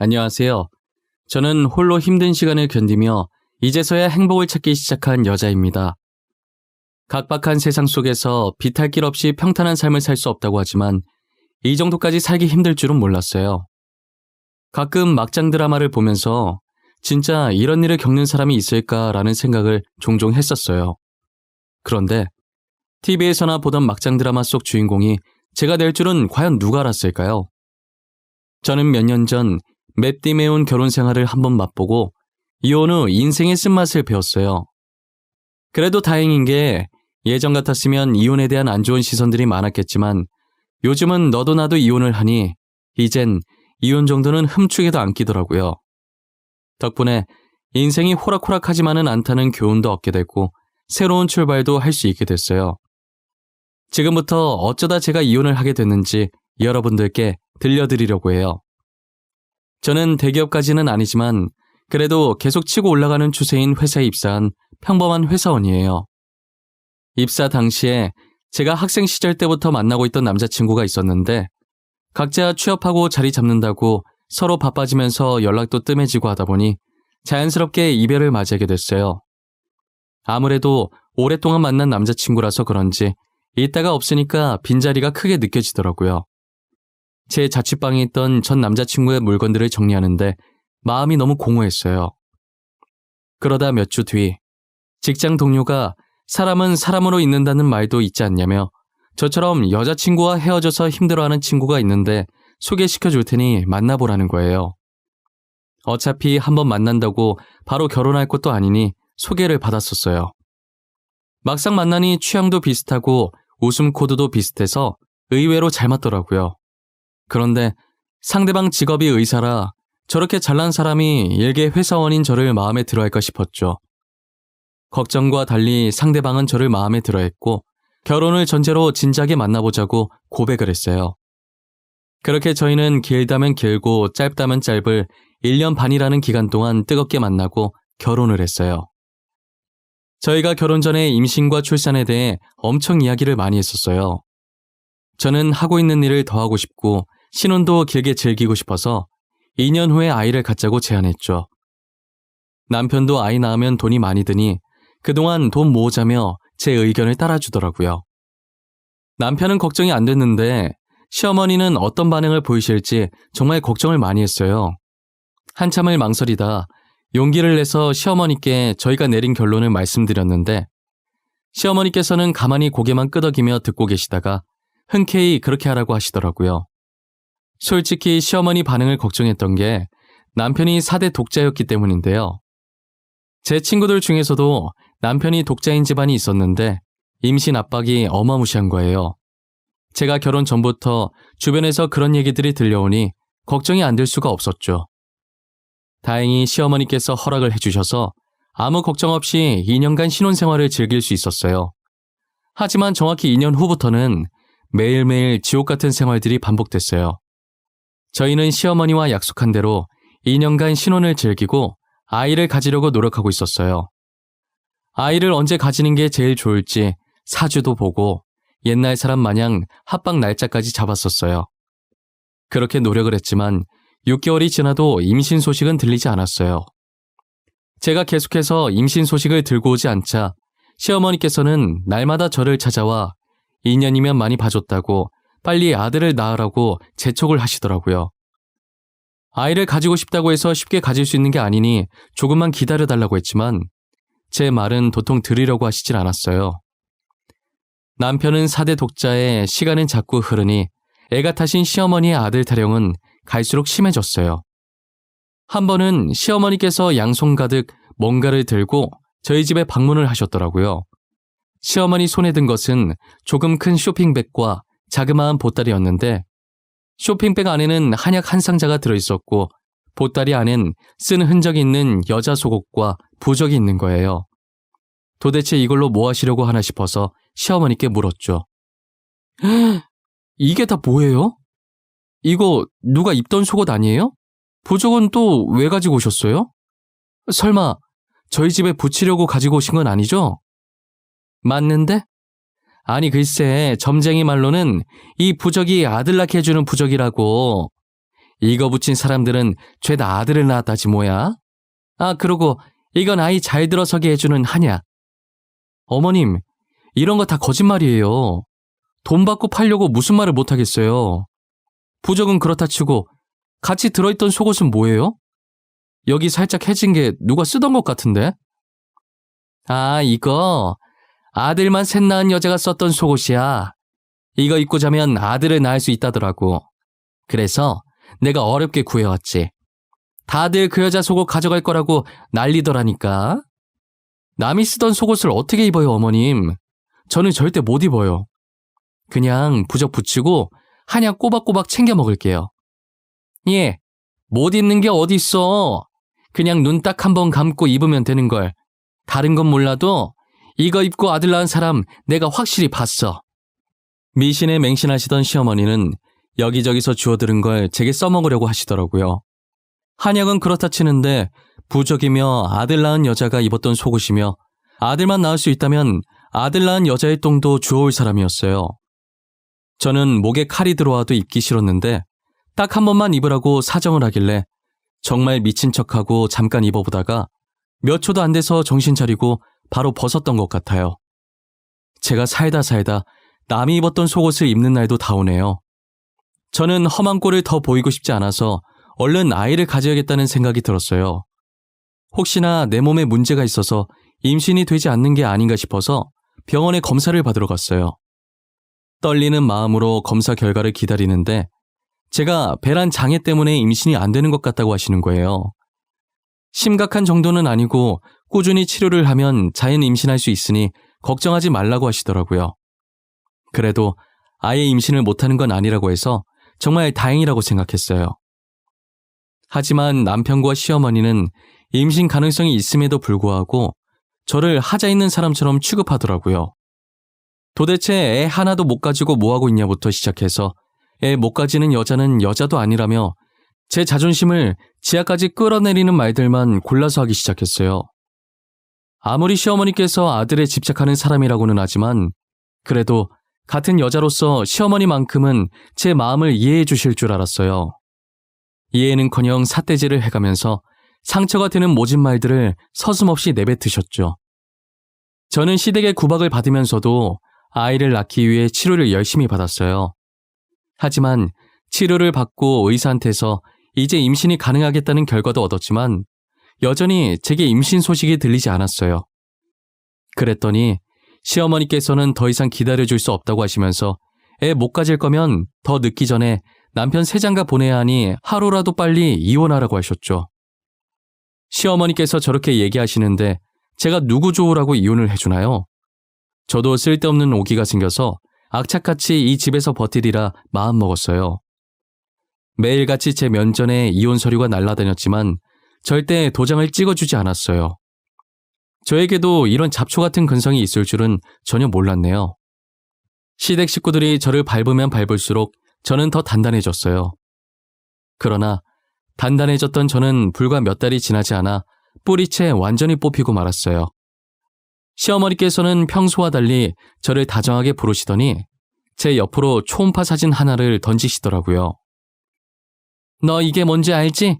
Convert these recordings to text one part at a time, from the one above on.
안녕하세요. 저는 홀로 힘든 시간을 견디며 이제서야 행복을 찾기 시작한 여자입니다. 각박한 세상 속에서 비탈 길 없이 평탄한 삶을 살 수 없다고 하지만 이 정도까지 살기 힘들 줄은 몰랐어요. 가끔 막장 드라마를 보면서 진짜 이런 일을 겪는 사람이 있을까라는 생각을 종종 했었어요. 그런데 TV에서나 보던 막장 드라마 속 주인공이 제가 될 줄은 과연 누가 알았을까요? 저는 몇 년 전 맷 디메온 결혼 생활을 한번 맛보고 이혼 후 인생의 쓴맛을 배웠어요. 그래도 다행인 게 예전 같았으면 이혼에 대한 안 좋은 시선들이 많았겠지만 요즘은 너도 나도 이혼을 하니 이젠 이혼 정도는 흠축에도 안 끼더라고요. 덕분에 인생이 호락호락하지만은 않다는 교훈도 얻게 되고 새로운 출발도 할 수 있게 됐어요. 지금부터 어쩌다 제가 이혼을 하게 됐는지 여러분들께 들려드리려고 해요. 저는 대기업까지는 아니지만 그래도 계속 치고 올라가는 추세인 회사에 입사한 평범한 회사원이에요. 입사 당시에 제가 학생 시절 때부터 만나고 있던 남자친구가 있었는데 각자 취업하고 자리 잡는다고 서로 바빠지면서 연락도 뜸해지고 하다 보니 자연스럽게 이별을 맞이하게 됐어요. 아무래도 오랫동안 만난 남자친구라서 그런지 있다가 없으니까 빈자리가 크게 느껴지더라고요. 제 자취방에 있던 전 남자친구의 물건들을 정리하는데 마음이 너무 공허했어요. 그러다 몇 주 뒤 직장 동료가 사람은 사람으로 있는다는 말도 있지 않냐며 저처럼 여자친구와 헤어져서 힘들어하는 친구가 있는데 소개시켜 줄 테니 만나보라는 거예요. 어차피 한번 만난다고 바로 결혼할 것도 아니니 소개를 받았었어요. 막상 만나니 취향도 비슷하고 웃음 코드도 비슷해서 의외로 잘 맞더라고요. 그런데 상대방 직업이 의사라 저렇게 잘난 사람이 일개 회사원인 저를 마음에 들어할까 싶었죠. 걱정과 달리 상대방은 저를 마음에 들어했고 결혼을 전제로 진작에 만나보자고 고백을 했어요. 그렇게 저희는 길다면 길고 짧다면 짧을 1년 반이라는 기간 동안 뜨겁게 만나고 결혼을 했어요. 저희가 결혼 전에 임신과 출산에 대해 엄청 이야기를 많이 했었어요. 저는 하고 있는 일을 더 하고 싶고 신혼도 길게 즐기고 싶어서 2년 후에 아이를 갖자고 제안했죠. 남편도 아이 낳으면 돈이 많이 드니 그동안 돈 모으자며 제 의견을 따라주더라고요. 남편은 걱정이 안 됐는데 시어머니는 어떤 반응을 보이실지 정말 걱정을 많이 했어요. 한참을 망설이다 용기를 내서 시어머니께 저희가 내린 결론을 말씀드렸는데 시어머니께서는 가만히 고개만 끄덕이며 듣고 계시다가 흔쾌히 그렇게 하라고 하시더라고요. 솔직히 시어머니 반응을 걱정했던 게 남편이 4대 독자였기 때문인데요. 제 친구들 중에서도 남편이 독자인 집안이 있었는데 임신 압박이 어마무시한 거예요. 제가 결혼 전부터 주변에서 그런 얘기들이 들려오니 걱정이 안 될 수가 없었죠. 다행히 시어머니께서 허락을 해주셔서 아무 걱정 없이 2년간 신혼생활을 즐길 수 있었어요. 하지만 정확히 2년 후부터는 매일매일 지옥 같은 생활들이 반복됐어요. 저희는 시어머니와 약속한 대로 2년간 신혼을 즐기고 아이를 가지려고 노력하고 있었어요. 아이를 언제 가지는 게 제일 좋을지 사주도 보고 옛날 사람 마냥 합방 날짜까지 잡았었어요. 그렇게 노력을 했지만 6개월이 지나도 임신 소식은 들리지 않았어요. 제가 계속해서 임신 소식을 들고 오지 않자 시어머니께서는 날마다 저를 찾아와 2년이면 많이 봐줬다고 빨리 아들을 낳으라고 재촉을 하시더라고요. 아이를 가지고 싶다고 해서 쉽게 가질 수 있는 게 아니니 조금만 기다려달라고 했지만 제 말은 도통 들으려고 하시질 않았어요. 남편은 4대 독자에 시간은 자꾸 흐르니 애가 타신 시어머니의 아들 타령은 갈수록 심해졌어요. 한 번은 시어머니께서 양손 가득 뭔가를 들고 저희 집에 방문을 하셨더라고요. 시어머니 손에 든 것은 조금 큰 쇼핑백과 자그마한 보따리였는데 쇼핑백 안에는 한약 한 상자가 들어있었고 보따리 안엔 쓴 흔적이 있는 여자 속옷과 부적이 있는 거예요. 도대체 이걸로 뭐 하시려고 하나 싶어서 시어머니께 물었죠. 이게 다 뭐예요? 이거 누가 입던 속옷 아니에요? 부적은 또 왜 가지고 오셨어요? 설마 저희 집에 붙이려고 가지고 오신 건 아니죠? 맞는데? 아니 글쎄 점쟁이 말로는 이 부적이 아들 낳게 해주는 부적이라고. 이거 붙인 사람들은 죄다 아들을 낳았다지 뭐야? 아, 그러고 이건 아이 잘 들어서게 해주는 한약. 어머님, 이런 거 다 거짓말이에요. 돈 받고 팔려고 무슨 말을 못하겠어요. 부적은 그렇다 치고 같이 들어있던 속옷은 뭐예요? 여기 살짝 해진 게 누가 쓰던 것 같은데? 아, 이거 아들만 셋 낳은 여자가 썼던 속옷이야. 이거 입고 자면 아들을 낳을 수 있다더라고. 그래서 내가 어렵게 구해왔지. 다들 그 여자 속옷 가져갈 거라고 난리더라니까. 남이 쓰던 속옷을 어떻게 입어요, 어머님? 저는 절대 못 입어요. 그냥 부적 붙이고 한약 꼬박꼬박 챙겨 먹을게요. 예, 못 입는 게 어디 있어. 그냥 눈 딱 한 번 감고 입으면 되는 걸. 다른 건 몰라도 이거 입고 아들 낳은 사람 내가 확실히 봤어. 미신에 맹신하시던 시어머니는 여기저기서 주워들은 걸 제게 써먹으려고 하시더라고요. 한약은 그렇다 치는데 부적이며 아들 낳은 여자가 입었던 속옷이며 아들만 낳을 수 있다면 아들 낳은 여자의 똥도 주워올 사람이었어요. 저는 목에 칼이 들어와도 입기 싫었는데 딱 한 번만 입으라고 사정을 하길래 정말 미친 척하고 잠깐 입어보다가 몇 초도 안 돼서 정신 차리고 바로 벗었던 것 같아요. 제가 살다 남이 입었던 속옷을 입는 날도 다 오네요. 저는 험한 꼴을 더 보이고 싶지 않아서 얼른 아이를 가져야겠다는 생각이 들었어요. 혹시나 내 몸에 문제가 있어서 임신이 되지 않는 게 아닌가 싶어서 병원에 검사를 받으러 갔어요. 떨리는 마음으로 검사 결과를 기다리는데 제가 배란 장애 때문에 임신이 안 되는 것 같다고 하시는 거예요. 심각한 정도는 아니고 꾸준히 치료를 하면 자연 임신할 수 있으니 걱정하지 말라고 하시더라고요. 그래도 아예 임신을 못하는 건 아니라고 해서 정말 다행이라고 생각했어요. 하지만 남편과 시어머니는 임신 가능성이 있음에도 불구하고 저를 하자 있는 사람처럼 취급하더라고요. 도대체 애 하나도 못 가지고 뭐하고 있냐부터 시작해서 애 못 가지는 여자는 여자도 아니라며 제 자존심을 지하까지 끌어내리는 말들만 골라서 하기 시작했어요. 아무리 시어머니께서 아들에 집착하는 사람이라고는 하지만 그래도 같은 여자로서 시어머니만큼은 제 마음을 이해해 주실 줄 알았어요. 이해는커녕 삿대질을 해가면서 상처가 되는 모진 말들을 서슴없이 내뱉으셨죠. 저는 시댁의 구박을 받으면서도 아이를 낳기 위해 치료를 열심히 받았어요. 하지만 치료를 받고 의사한테서 이제 임신이 가능하겠다는 결과도 얻었지만 여전히 제게 임신 소식이 들리지 않았어요. 그랬더니 시어머니께서는 더 이상 기다려줄 수 없다고 하시면서 애 못 가질 거면 더 늦기 전에 남편 세장가 보내야 하니 하루라도 빨리 이혼하라고 하셨죠. 시어머니께서 저렇게 얘기하시는데 제가 누구 좋으라고 이혼을 해주나요? 저도 쓸데없는 오기가 생겨서 악착같이 이 집에서 버티리라 마음먹었어요. 매일같이 제 면전에 이혼 서류가 날아다녔지만 절대 도장을 찍어주지 않았어요. 저에게도 이런 잡초 같은 근성이 있을 줄은 전혀 몰랐네요. 시댁 식구들이 저를 밟으면 밟을수록 저는 더 단단해졌어요. 그러나 단단해졌던 저는 불과 몇 달이 지나지 않아 뿌리채 완전히 뽑히고 말았어요. 시어머니께서는 평소와 달리 저를 다정하게 부르시더니 제 옆으로 초음파 사진 하나를 던지시더라고요. 너 이게 뭔지 알지?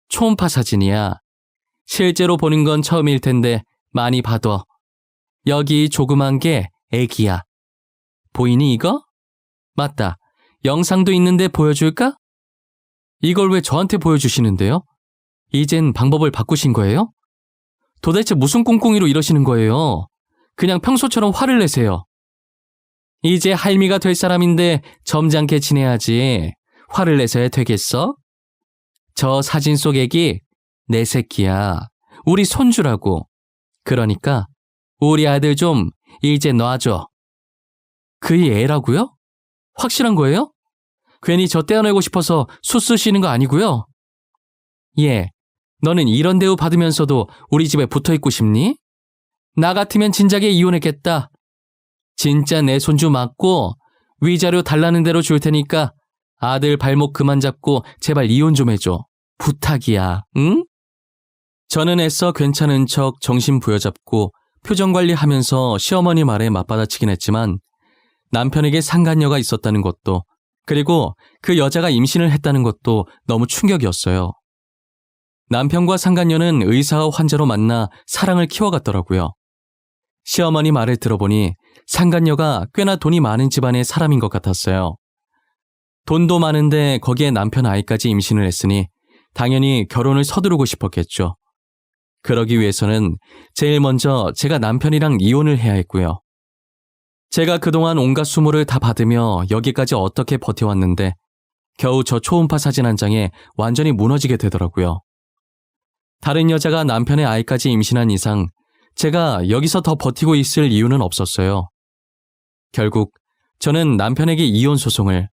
초음파 사진이야. 실제로 보는 건 처음일 텐데 많이 봐둬. 여기 조그만 게 애기야. 보이니 이거? 맞다. 영상도 있는데 보여줄까? 이걸 왜 저한테 보여주시는데요? 이젠 방법을 바꾸신 거예요? 도대체 무슨 꿍꿍이로 이러시는 거예요? 그냥 평소처럼 화를 내세요. 이제 할미가 될 사람인데 점잖게 지내야지. 화를 내서야 되겠어? 저 사진 속 애기 내 새끼야. 우리 손주라고. 그러니까 우리 아들 좀 이제 놔줘. 그이 애라고요? 확실한 거예요? 괜히 저 떼어내고 싶어서 수 쓰시는 거 아니고요? 예, 너는 이런 대우 받으면서도 우리 집에 붙어있고 싶니? 나 같으면 진작에 이혼했겠다. 진짜 내 손주 맞고 위자료 달라는 대로 줄 테니까 아들 발목 그만 잡고 제발 이혼 좀 해줘. 부탁이야, 응? 저는 애써 괜찮은 척 정신 부여잡고 표정 관리하면서 시어머니 말에 맞받아치긴 했지만 남편에게 상간녀가 있었다는 것도 그리고 그 여자가 임신을 했다는 것도 너무 충격이었어요. 남편과 상간녀는 의사와 환자로 만나 사랑을 키워갔더라고요. 시어머니 말을 들어보니 상간녀가 꽤나 돈이 많은 집안의 사람인 것 같았어요. 돈도 많은데 거기에 남편 아이까지 임신을 했으니 당연히 결혼을 서두르고 싶었겠죠. 그러기 위해서는 제일 먼저 제가 남편이랑 이혼을 해야 했고요. 제가 그동안 온갖 수모를 다 받으며 여기까지 어떻게 버텨왔는데 겨우 저 초음파 사진 한 장에 완전히 무너지게 되더라고요. 다른 여자가 남편의 아이까지 임신한 이상 제가 여기서 더 버티고 있을 이유는 없었어요. 결국 저는 남편에게 이혼 소송을,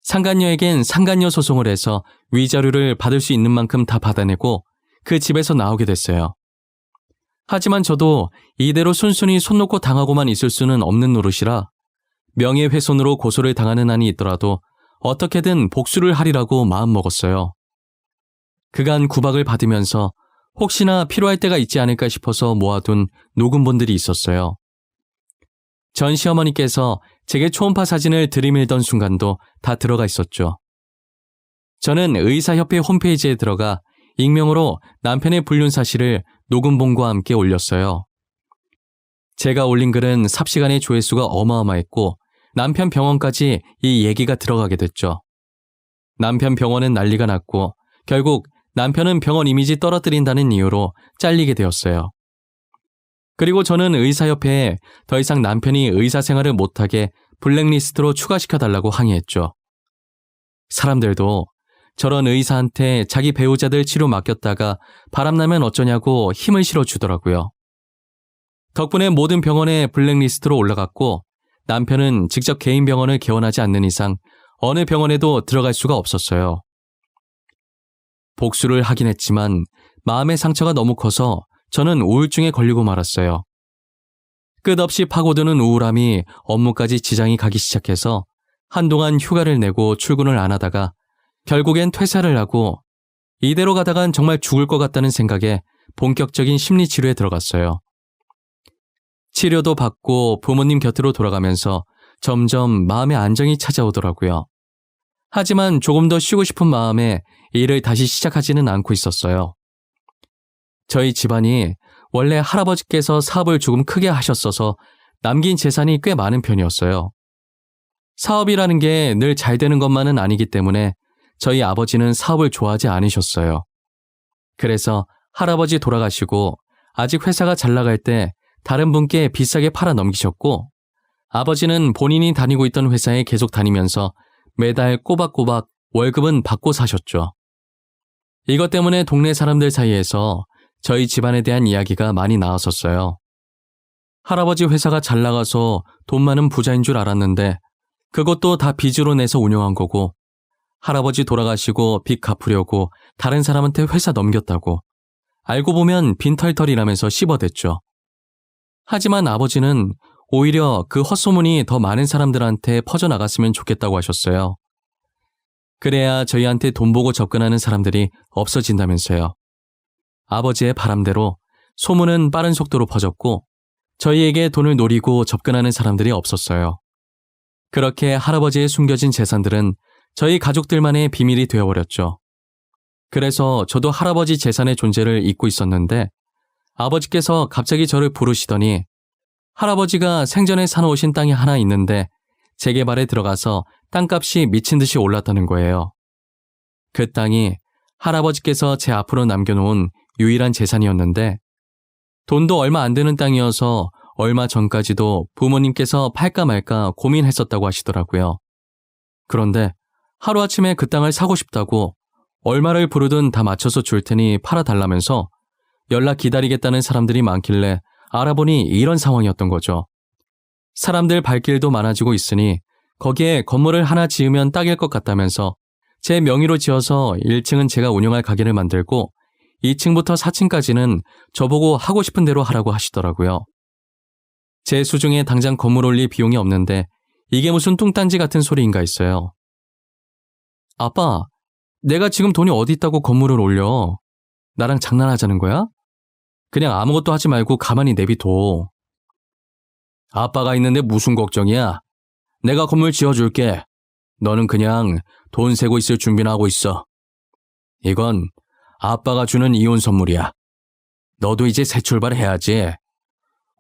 상간녀에겐 상간녀 소송을 해서 위자료를 받을 수 있는 만큼 다 받아내고 그 집에서 나오게 됐어요. 하지만 저도 이대로 순순히 손 놓고 당하고만 있을 수는 없는 노릇이라 명예훼손으로 고소를 당하는 한이 있더라도 어떻게든 복수를 하리라고 마음먹었어요. 그간 구박을 받으면서 혹시나 필요할 때가 있지 않을까 싶어서 모아둔 녹음본들이 있었어요. 전 시어머니께서 제게 초음파 사진을 들이밀던 순간도 다 들어가 있었죠. 저는 의사협회 홈페이지에 들어가 익명으로 남편의 불륜 사실을 녹음본과 함께 올렸어요. 제가 올린 글은 삽시간에 조회수가 어마어마했고 남편 병원까지 이 얘기가 들어가게 됐죠. 남편 병원은 난리가 났고 결국 남편은 병원 이미지 떨어뜨린다는 이유로 잘리게 되었어요. 그리고 저는 의사협회에 더 이상 남편이 의사 생활을 못하게 블랙리스트로 추가시켜달라고 항의했죠. 사람들도 저런 의사한테 자기 배우자들 치료 맡겼다가 바람나면 어쩌냐고 힘을 실어주더라고요. 덕분에 모든 병원에 블랙리스트로 올라갔고 남편은 직접 개인 병원을 개원하지 않는 이상 어느 병원에도 들어갈 수가 없었어요. 복수를 하긴 했지만 마음의 상처가 너무 커서 저는 우울증에 걸리고 말았어요. 끝없이 파고드는 우울함이 업무까지 지장이 가기 시작해서 한동안 휴가를 내고 출근을 안 하다가 결국엔 퇴사를 하고 이대로 가다간 정말 죽을 것 같다는 생각에 본격적인 심리치료에 들어갔어요. 치료도 받고 부모님 곁으로 돌아가면서 점점 마음의 안정이 찾아오더라고요. 하지만 조금 더 쉬고 싶은 마음에 일을 다시 시작하지는 않고 있었어요. 저희 집안이 원래 할아버지께서 사업을 조금 크게 하셨어서 남긴 재산이 꽤 많은 편이었어요. 사업이라는 게 늘 잘 되는 것만은 아니기 때문에 저희 아버지는 사업을 좋아하지 않으셨어요. 그래서 할아버지 돌아가시고 아직 회사가 잘 나갈 때 다른 분께 비싸게 팔아 넘기셨고 아버지는 본인이 다니고 있던 회사에 계속 다니면서 매달 꼬박꼬박 월급은 받고 사셨죠. 이것 때문에 동네 사람들 사이에서 저희 집안에 대한 이야기가 많이 나왔었어요. 할아버지 회사가 잘 나가서 돈 많은 부자인 줄 알았는데 그것도 다 빚으로 내서 운영한 거고 할아버지 돌아가시고 빚 갚으려고 다른 사람한테 회사 넘겼다고 알고 보면 빈털털이라면서 씹어댔죠. 하지만 아버지는 오히려 그 헛소문이 더 많은 사람들한테 퍼져나갔으면 좋겠다고 하셨어요. 그래야 저희한테 돈 보고 접근하는 사람들이 없어진다면서요. 아버지의 바람대로 소문은 빠른 속도로 퍼졌고 저희에게 돈을 노리고 접근하는 사람들이 없었어요. 그렇게 할아버지의 숨겨진 재산들은 저희 가족들만의 비밀이 되어버렸죠. 그래서 저도 할아버지 재산의 존재를 잊고 있었는데 아버지께서 갑자기 저를 부르시더니 할아버지가 생전에 사놓으신 땅이 하나 있는데 재개발에 들어가서 땅값이 미친 듯이 올랐다는 거예요. 그 땅이 할아버지께서 제 앞으로 남겨놓은 유일한 재산이었는데 돈도 얼마 안 되는 땅이어서 얼마 전까지도 부모님께서 팔까 말까 고민했었다고 하시더라고요. 그런데 하루아침에 그 땅을 사고 싶다고 얼마를 부르든 다 맞춰서 줄 테니 팔아달라면서 연락 기다리겠다는 사람들이 많길래 알아보니 이런 상황이었던 거죠. 사람들 발길도 많아지고 있으니 거기에 건물을 하나 지으면 딱일 것 같다면서 제 명의로 지어서 1층은 제가 운영할 가게를 만들고 2층부터 4층까지는 저보고 하고 싶은 대로 하라고 하시더라고요. 제 수중에 당장 건물 올릴 비용이 없는데 이게 무슨 뚱딴지 같은 소리인가 했어요. 아빠, 내가 지금 돈이 어디 있다고 건물을 올려? 나랑 장난하자는 거야? 그냥 아무것도 하지 말고 가만히 내비둬. 아빠가 있는데 무슨 걱정이야? 내가 건물 지어줄게. 너는 그냥 돈 세고 있을 준비나 하고 있어. 이건 아빠가 주는 이혼 선물이야. 너도 이제 새 출발해야지.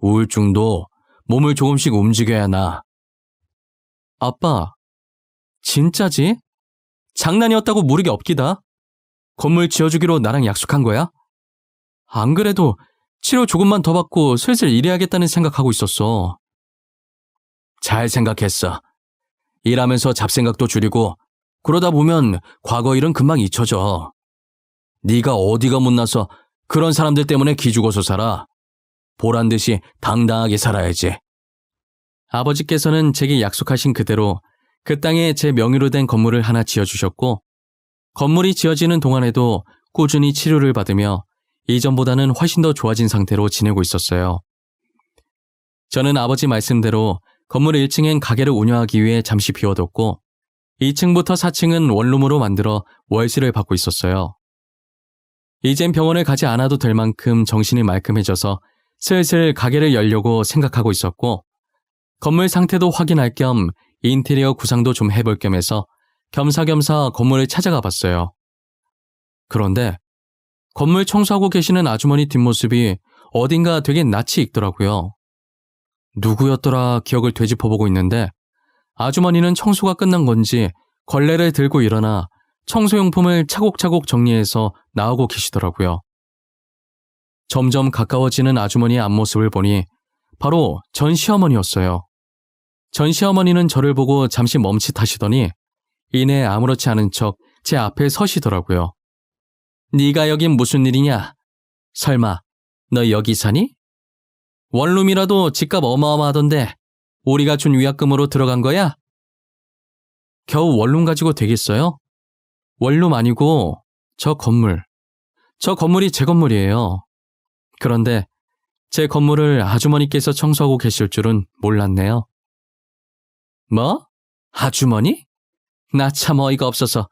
우울증도 몸을 조금씩 움직여야 나. 아빠, 진짜지? 장난이었다고 모르게 없기다. 건물 지어주기로 나랑 약속한 거야? 안 그래도 치료 조금만 더 받고 슬슬 일해야겠다는 생각하고 있었어. 잘 생각했어. 일하면서 잡생각도 줄이고 그러다 보면 과거 일은 금방 잊혀져. 네가 어디가 못나서 그런 사람들 때문에 기죽어서 살아. 보란듯이 당당하게 살아야지. 아버지께서는 제게 약속하신 그대로 그 땅에 제 명의로 된 건물을 하나 지어주셨고 건물이 지어지는 동안에도 꾸준히 치료를 받으며 이전보다는 훨씬 더 좋아진 상태로 지내고 있었어요. 저는 아버지 말씀대로 건물 1층엔 가게를 운영하기 위해 잠시 비워뒀고 2층부터 4층은 원룸으로 만들어 월세를 받고 있었어요. 이젠 병원을 가지 않아도 될 만큼 정신이 말끔해져서 슬슬 가게를 열려고 생각하고 있었고 건물 상태도 확인할 겸 인테리어 구상도 좀 해볼 겸 해서 겸사겸사 건물을 찾아가 봤어요. 그런데 건물 청소하고 계시는 아주머니 뒷모습이 어딘가 되게 낯이 익더라고요. 누구였더라 기억을 되짚어보고 있는데 아주머니는 청소가 끝난 건지 걸레를 들고 일어나 청소용품을 차곡차곡 정리해서 나오고 계시더라고요. 점점 가까워지는 아주머니의 앞모습을 보니 바로 전 시어머니였어요. 전 시어머니는 저를 보고 잠시 멈칫하시더니 이내 아무렇지 않은 척 제 앞에 서시더라고요. 네가 여긴 무슨 일이냐? 설마 너 여기 사니? 원룸이라도 집값 어마어마하던데 우리가 준 위약금으로 들어간 거야? 겨우 원룸 가지고 되겠어요? 원룸 아니고 저 건물이 제 건물이에요. 그런데 제 건물을 아주머니께서 청소하고 계실 줄은 몰랐네요. 뭐? 아주머니? 나 참 어이가 없어서.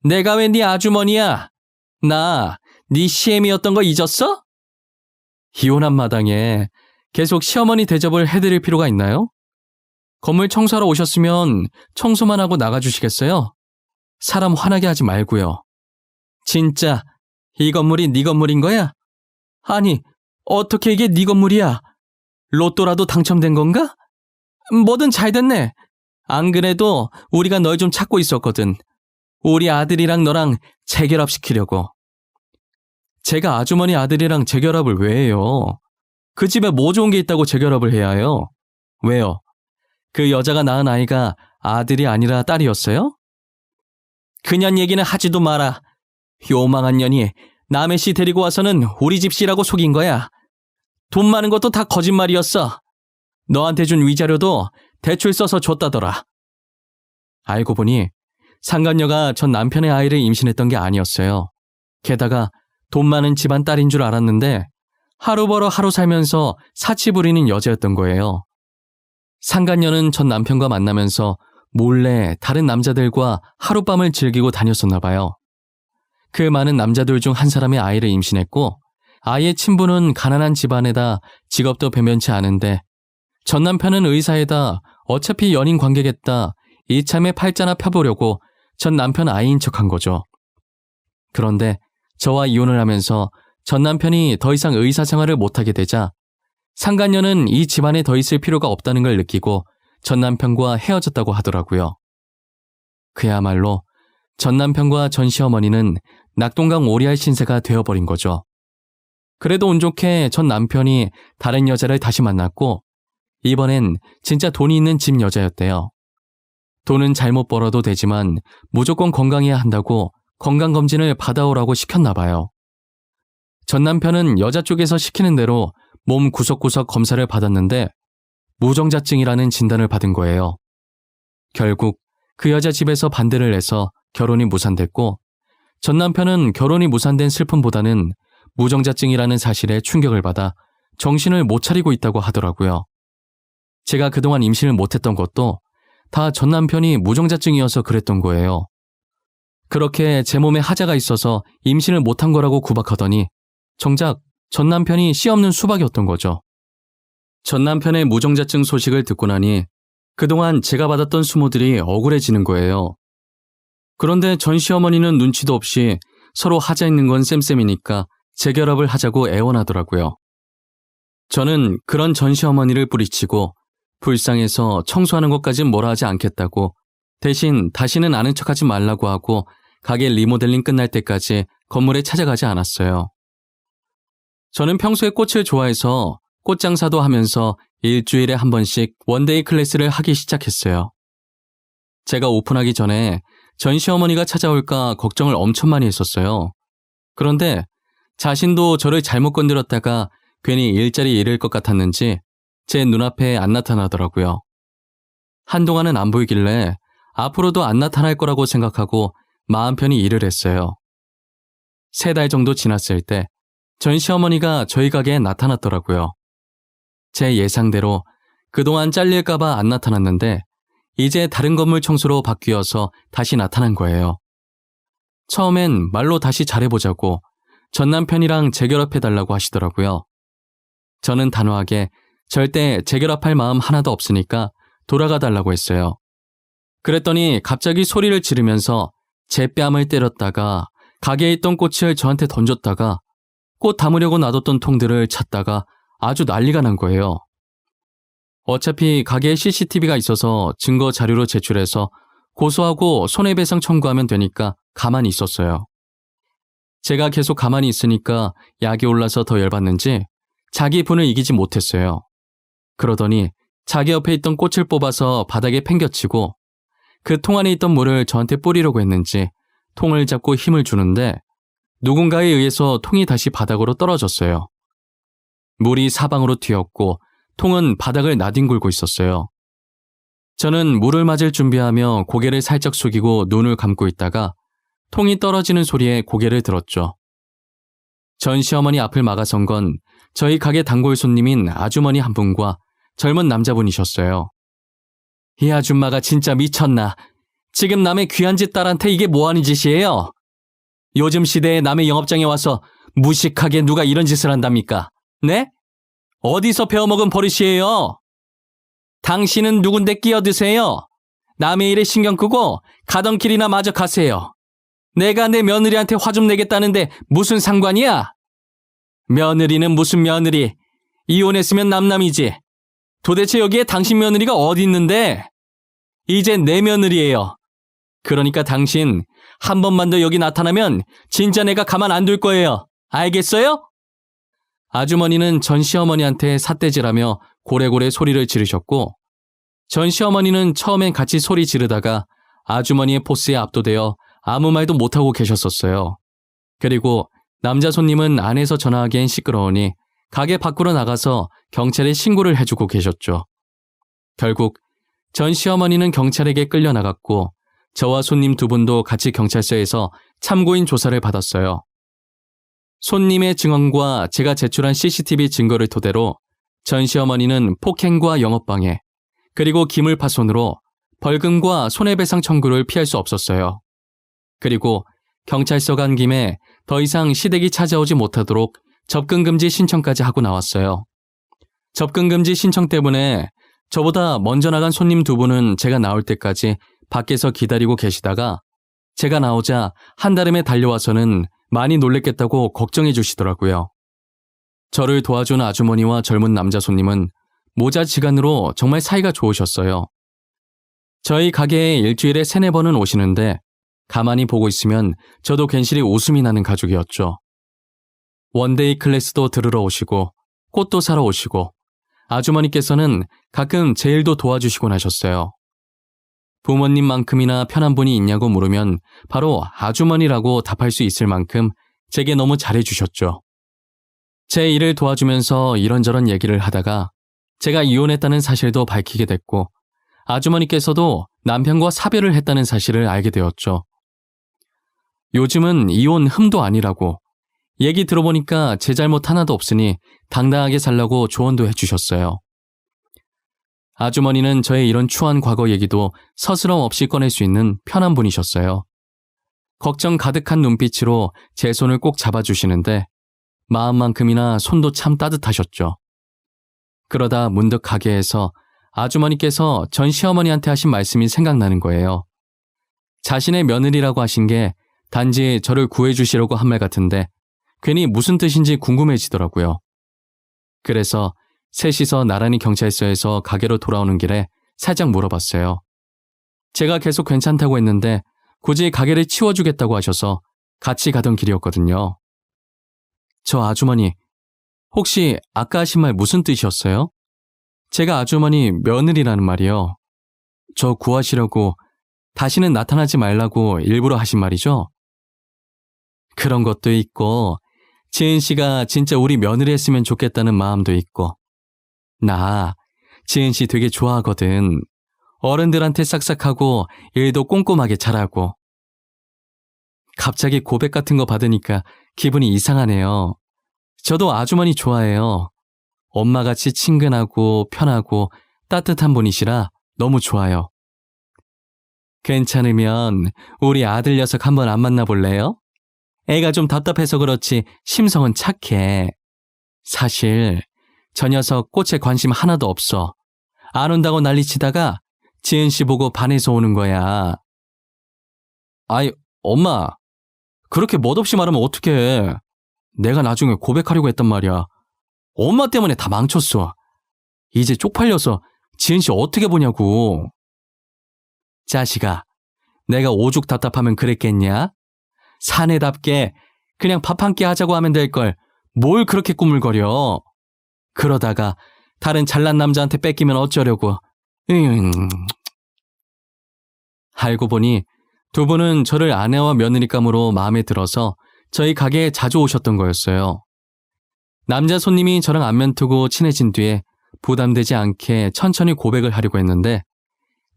내가 왜 네 아주머니야? 나 네 시애미였던 거 잊었어? 이혼한 마당에 계속 시어머니 대접을 해드릴 필요가 있나요? 건물 청소하러 오셨으면 청소만 하고 나가주시겠어요? 사람 화나게 하지 말고요. 진짜 이 건물이 네 건물인 거야? 아니, 어떻게 이게 네 건물이야? 로또라도 당첨된 건가? 뭐든 잘 됐네. 안 그래도 우리가 널 좀 찾고 있었거든. 우리 아들이랑 너랑 재결합시키려고. 제가 아주머니 아들이랑 재결합을 왜 해요? 그 집에 뭐 좋은 게 있다고 재결합을 해야 해요? 왜요? 그 여자가 낳은 아이가 아들이 아니라 딸이었어요? 그년 얘기는 하지도 마라. 요망한 년이 남의 씨 데리고 와서는 우리 집 씨라고 속인 거야. 돈 많은 것도 다 거짓말이었어. 너한테 준 위자료도 대출 써서 줬다더라. 알고 보니 상간녀가 전 남편의 아이를 임신했던 게 아니었어요. 게다가 돈 많은 집안 딸인 줄 알았는데 하루 벌어 하루 살면서 사치 부리는 여자였던 거예요. 상간녀는 전 남편과 만나면서 몰래 다른 남자들과 하룻밤을 즐기고 다녔었나 봐요. 그 많은 남자들 중 한 사람의 아이를 임신했고 아이의 친부는 가난한 집안에다 직업도 변변치 않은데 전 남편은 의사에다 어차피 연인 관계겠다 이참에 팔자나 펴보려고 전 남편 아이인 척한 거죠. 그런데 저와 이혼을 하면서 전 남편이 더 이상 의사 생활을 못하게 되자 상간녀는 이 집안에 더 있을 필요가 없다는 걸 느끼고 전 남편과 헤어졌다고 하더라고요. 그야말로 전 남편과 전 시어머니는 낙동강 오리알 신세가 되어버린 거죠. 그래도 운 좋게 전 남편이 다른 여자를 다시 만났고 이번엔 진짜 돈이 있는 집 여자였대요. 돈은 잘못 벌어도 되지만 무조건 건강해야 한다고 건강검진을 받아오라고 시켰나 봐요. 전 남편은 여자 쪽에서 시키는 대로 몸 구석구석 검사를 받았는데 무정자증이라는 진단을 받은 거예요. 결국 그 여자 집에서 반대를 해서 결혼이 무산됐고 전 남편은 결혼이 무산된 슬픔보다는 무정자증이라는 사실에 충격을 받아 정신을 못 차리고 있다고 하더라고요. 제가 그동안 임신을 못했던 것도 다 전 남편이 무정자증이어서 그랬던 거예요. 그렇게 제 몸에 하자가 있어서 임신을 못한 거라고 구박하더니 정작 전 남편이 씨 없는 수박이었던 거죠. 전 남편의 무정자증 소식을 듣고 나니 그동안 제가 받았던 수모들이 억울해지는 거예요. 그런데 전 시어머니는 눈치도 없이 서로 하자 있는 건 쌤쌤이니까 재결합을 하자고 애원하더라고요. 저는 그런 전 시어머니를 뿌리치고 불쌍해서 청소하는 것까진 뭐라 하지 않겠다고 대신 다시는 아는 척하지 말라고 하고 가게 리모델링 끝날 때까지 건물에 찾아가지 않았어요. 저는 평소에 꽃을 좋아해서 꽃장사도 하면서 일주일에 한 번씩 원데이 클래스를 하기 시작했어요. 제가 오픈하기 전에 전 시어머니가 찾아올까 걱정을 엄청 많이 했었어요. 그런데 자신도 저를 잘못 건드렸다가 괜히 일자리 잃을 것 같았는지 제 눈앞에 안 나타나더라고요. 한동안은 안 보이길래 앞으로도 안 나타날 거라고 생각하고 마음 편히 일을 했어요. 3달 정도 지났을 때 전 시어머니가 저희 가게에 나타났더라고요. 제 예상대로 그동안 잘릴까봐 안 나타났는데 이제 다른 건물 청소로 바뀌어서 다시 나타난 거예요. 처음엔 말로 다시 잘해보자고 전 남편이랑 재결합해달라고 하시더라고요. 저는 단호하게 절대 재결합할 마음 하나도 없으니까 돌아가달라고 했어요. 그랬더니 갑자기 소리를 지르면서 제 뺨을 때렸다가 가게에 있던 꽃을 저한테 던졌다가 꽃 담으려고 놔뒀던 통들을 찾다가 아주 난리가 난 거예요. 어차피 가게에 CCTV가 있어서 증거 자료로 제출해서 고소하고 손해배상 청구하면 되니까 가만히 있었어요. 제가 계속 가만히 있으니까 약이 올라서 더 열받는지 자기 분을 이기지 못했어요. 그러더니 자기 옆에 있던 꽃을 뽑아서 바닥에 팽겨치고 그 통 안에 있던 물을 저한테 뿌리려고 했는지 통을 잡고 힘을 주는데 누군가에 의해서 통이 다시 바닥으로 떨어졌어요. 물이 사방으로 튀었고 통은 바닥을 나뒹굴고 있었어요. 저는 물을 맞을 준비하며 고개를 살짝 숙이고 눈을 감고 있다가 통이 떨어지는 소리에 고개를 들었죠. 전 시어머니 앞을 막아선 건 저희 가게 단골 손님인 아주머니 한 분과 젊은 남자분이셨어요. 이 아줌마가 진짜 미쳤나. 지금 남의 귀한 집 딸한테 이게 뭐하는 짓이에요? 요즘 시대에 남의 영업장에 와서 무식하게 누가 이런 짓을 한답니까? 네? 어디서 배워먹은 버릇이에요? 당신은 누군데 끼어드세요? 남의 일에 신경 끄고 가던 길이나 마저 가세요. 내가 내 며느리한테 화 좀 내겠다는데 무슨 상관이야? 며느리는 무슨 며느리? 이혼했으면 남남이지. 도대체 여기에 당신 며느리가 어디 있는데? 이제 내 며느리예요. 그러니까 당신 한 번만 더 여기 나타나면 진짜 내가 가만 안 둘 거예요. 알겠어요? 아주머니는 전 시어머니한테 삿대질하며 고래고래 소리를 지르셨고 전 시어머니는 처음엔 같이 소리 지르다가 아주머니의 포스에 압도되어 아무 말도 못하고 계셨었어요. 그리고 남자 손님은 안에서 전화하기엔 시끄러우니 가게 밖으로 나가서 경찰에 신고를 해주고 계셨죠. 결국 전 시어머니는 경찰에게 끌려나갔고 저와 손님 2분도 같이 경찰서에서 참고인 조사를 받았어요. 손님의 증언과 제가 제출한 CCTV 증거를 토대로 전 시어머니는 폭행과 영업방해, 그리고 기물파손으로 벌금과 손해배상 청구를 피할 수 없었어요. 그리고 경찰서 간 김에 더 이상 시댁이 찾아오지 못하도록 접근금지 신청까지 하고 나왔어요. 접근금지 신청 때문에 저보다 먼저 나간 손님 2분은 제가 나올 때까지 밖에서 기다리고 계시다가 제가 나오자 한달음에 달려와서는 많이 놀랬겠다고 걱정해 주시더라고요. 저를 도와준 아주머니와 젊은 남자 손님은 모자지간으로 정말 사이가 좋으셨어요. 저희 가게에 일주일에 3-4번은 오시는데 가만히 보고 있으면 저도 괜시리 웃음이 나는 가족이었죠. 원데이 클래스도 들으러 오시고 꽃도 사러 오시고 아주머니께서는 가끔 제 일도 도와주시곤 하셨어요. 부모님만큼이나 편한 분이 있냐고 물으면 바로 아주머니라고 답할 수 있을 만큼 제게 너무 잘해주셨죠. 제 일을 도와주면서 이런저런 얘기를 하다가 제가 이혼했다는 사실도 밝히게 됐고 아주머니께서도 남편과 사별을 했다는 사실을 알게 되었죠. 요즘은 이혼 흠도 아니라고 얘기 들어보니까 제 잘못 하나도 없으니 당당하게 살라고 조언도 해주셨어요. 아주머니는 저의 이런 추한 과거 얘기도 서스럼 없이 꺼낼 수 있는 편한 분이셨어요. 걱정 가득한 눈빛으로 제 손을 꼭 잡아주시는데 마음만큼이나 손도 참 따뜻하셨죠. 그러다 문득 가게에서 아주머니께서 전 시어머니한테 하신 말씀이 생각나는 거예요. 자신의 며느리라고 하신 게 단지 저를 구해주시려고 한 말 같은데 괜히 무슨 뜻인지 궁금해지더라고요. 그래서 셋이서 나란히 경찰서에서 가게로 돌아오는 길에 살짝 물어봤어요. 제가 계속 괜찮다고 했는데 굳이 가게를 치워주겠다고 하셔서 같이 가던 길이었거든요. 저 아주머니, 혹시 아까 하신 말 무슨 뜻이었어요? 제가 아주머니 며느리라는 말이요. 저 구하시려고 다시는 나타나지 말라고 일부러 하신 말이죠? 그런 것도 있고 지은 씨가 진짜 우리 며느리 했으면 좋겠다는 마음도 있고 나 지은 씨 되게 좋아하거든. 어른들한테 싹싹하고 일도 꼼꼼하게 잘하고. 갑자기 고백 같은 거 받으니까 기분이 이상하네요. 저도 아주머니 좋아해요. 엄마같이 친근하고 편하고 따뜻한 분이시라 너무 좋아요. 괜찮으면 우리 아들 녀석 한번 안 만나볼래요? 애가 좀 답답해서 그렇지 심성은 착해. 사실 저 녀석 꽃에 관심 하나도 없어. 안 온다고 난리치다가 지은 씨 보고 반해서 오는 거야. 아이, 엄마. 그렇게 멋없이 말하면 어떡해. 내가 나중에 고백하려고 했단 말이야. 엄마 때문에 다 망쳤어. 이제 쪽팔려서 지은 씨 어떻게 보냐고. 자식아, 내가 오죽 답답하면 그랬겠냐? 사내답게 그냥 밥 한 끼 하자고 하면 될 걸 뭘 그렇게 꾸물거려. 그러다가 다른 잘난 남자한테 뺏기면 어쩌려고. 알고 보니 두 분은 저를 아내와 며느리감으로 마음에 들어서 저희 가게에 자주 오셨던 거였어요. 남자 손님이 저랑 안면 트고 친해진 뒤에 부담되지 않게 천천히 고백을 하려고 했는데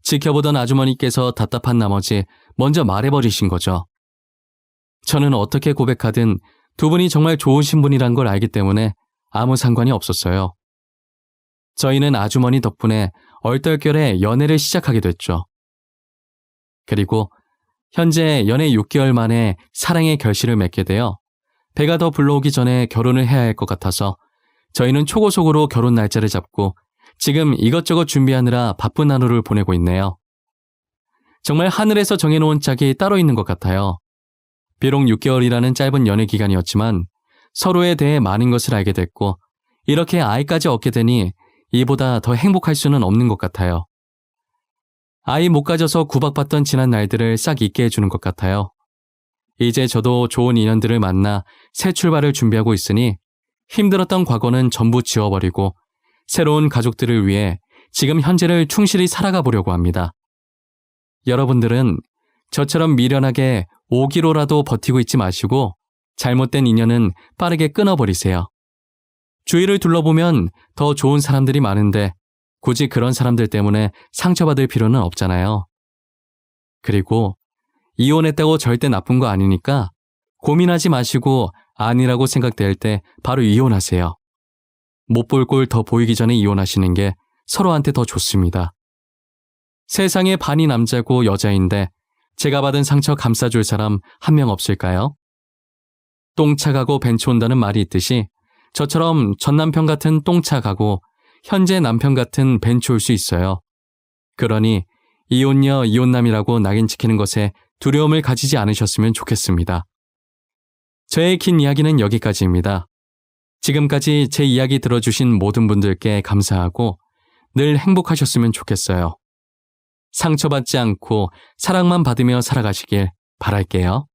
지켜보던 아주머니께서 답답한 나머지 먼저 말해버리신 거죠. 저는 어떻게 고백하든 두 분이 정말 좋으신 분이란 걸 알기 때문에 아무 상관이 없었어요. 저희는 아주머니 덕분에 얼떨결에 연애를 시작하게 됐죠. 그리고 현재 연애 6개월 만에 사랑의 결실을 맺게 되어 배가 더 불러오기 전에 결혼을 해야 할 것 같아서 저희는 초고속으로 결혼 날짜를 잡고 지금 이것저것 준비하느라 바쁜 하루를 보내고 있네요. 정말 하늘에서 정해놓은 짝이 따로 있는 것 같아요. 비록 6개월이라는 짧은 연애 기간이었지만 서로에 대해 많은 것을 알게 됐고 이렇게 아이까지 얻게 되니 이보다 더 행복할 수는 없는 것 같아요. 아이 못 가져서 구박받던 지난 날들을 싹 잊게 해주는 것 같아요. 이제 저도 좋은 인연들을 만나 새 출발을 준비하고 있으니 힘들었던 과거는 전부 지워버리고 새로운 가족들을 위해 지금 현재를 충실히 살아가 보려고 합니다. 여러분들은 저처럼 미련하게 5기로라도 버티고 있지 마시고 잘못된 인연은 빠르게 끊어버리세요. 주위를 둘러보면 더 좋은 사람들이 많은데 굳이 그런 사람들 때문에 상처받을 필요는 없잖아요. 그리고 이혼했다고 절대 나쁜 거 아니니까 고민하지 마시고 아니라고 생각될 때 바로 이혼하세요. 못 볼 꼴 더 보이기 전에 이혼하시는 게 서로한테 더 좋습니다. 세상에 반이 남자고 여자인데 제가 받은 상처 감싸줄 사람 한 명 없을까요? 똥차 가고 벤츠 온다는 말이 있듯이 저처럼 전 남편 같은 똥차 가고 현재 남편 같은 벤츠 올 수 있어요. 그러니 이혼녀 이혼남이라고 낙인 찍히는 것에 두려움을 가지지 않으셨으면 좋겠습니다. 저의 긴 이야기는 여기까지입니다. 지금까지 제 이야기 들어주신 모든 분들께 감사하고 늘 행복하셨으면 좋겠어요. 상처받지 않고 사랑만 받으며 살아가시길 바랄게요.